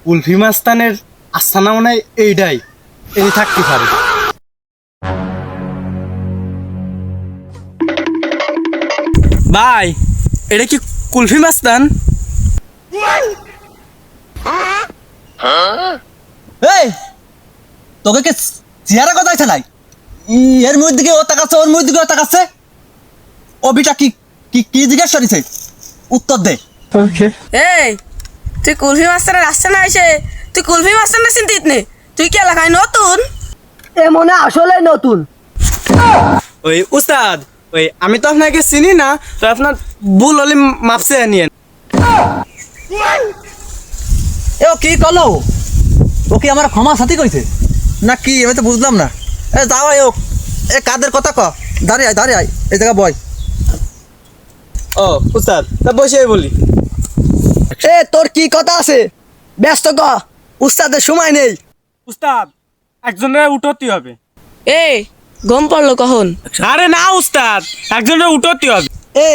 কুলফি মাস্তানের আস্তানা মনে হয় এইটাই, এই থাকতে পারে। ভাই, এটা কি কুলফি মাস্তান? এই তোকে কে চেহারা কথা আছে নাই? এর মুখ দিকে ও তাকাচ্ছে, ওর মুখ দিকে ও তাকাচ্ছে। ও বিটা কি কি কি জিজ্ঞেস করেছে? উত্তর দে। এই তুই কুলফি মাস্টারের আসছে না এসে তুই কুলফি মাস্টার না চিন্তিত নে, তুই কি এলাকায় নতুন? এ মনে আসলে নতুন। ওই উস্তাদ, ওই আমি তো আপনাকে চিনি না, তো আপনার ভুল হলে মাপসে নিয়েন। এ ও কি করলো? ও কি আমার ক্ষমা সাথী কইছে না কি? আমি তো বুঝলাম না। এ যাও ও, এ কাদের কথা ক? দাঁড়িয়ে আয়, দাঁড়িয়ে আয়, এই জায়গা বয়। ও উস্তাদ, তা বসে বলি। এ তোর কি কথা আছে? ব্যস্ত ক, উস্তাদের সময় নেই। উস্তাদ, একজনের উঠতে হবে। এই গম পড়লো কখন? আরে না উস্তাদ, একজনের উঠতে হবে। এ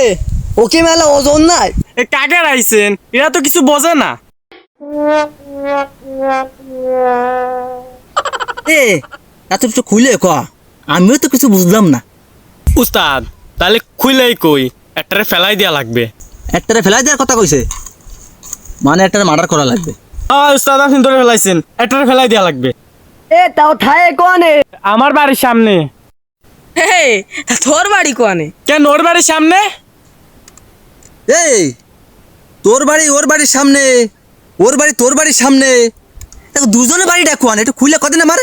ও কি মেলা ওজন নাই? এ কাকে আইছেন, এরা তো কিছু বোঝে না। এ এত একটু খুলে ক, আমিও তো কিছু বুঝলাম না। উস্তাদ, তাহলে খুইলেই কই, একটারে ফেলাই দেওয়া লাগবে। একটারে ফেলাই দেওয়ার কথা কইছে, মানে একটারে মার্ডার করা লাগবে। উস্তাদ আপনি ধরে ফেলাইছেন, একটারে ফেলাই দেওয়া লাগবে। এ তাও ঠায়ে কোয়ানে? আমার বাড়ির সামনে। এই তা তোর বাড়ি কোয়ানে? কেন ওর বাড়ির সামনে? এই তোর বাড়ি ওর বাড়ির সামনে, ওর বাড়ি তোর বাড়ির সামনে, দেখো দুজনের বাড়ি ডাকুয়ান, একটু খুলে কদিন আমার।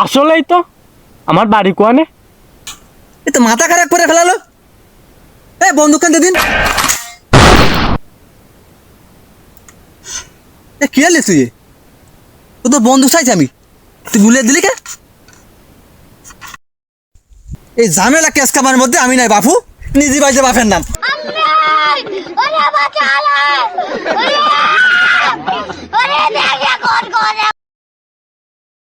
আসলেই তো আমার বাড়ি কোয়ানে। এ তো মাথা খারাপ করে ফেলালো। এ বন্দুক কান দিন। এ কি হলে তুই? ও তো বন্দুক চাইছি আমি, তুই ভুলে দিলি কে? এই ঝামেলা কেস কামার মধ্যে আমি নাই বাপু, নিজে বাজে বাপের নাম।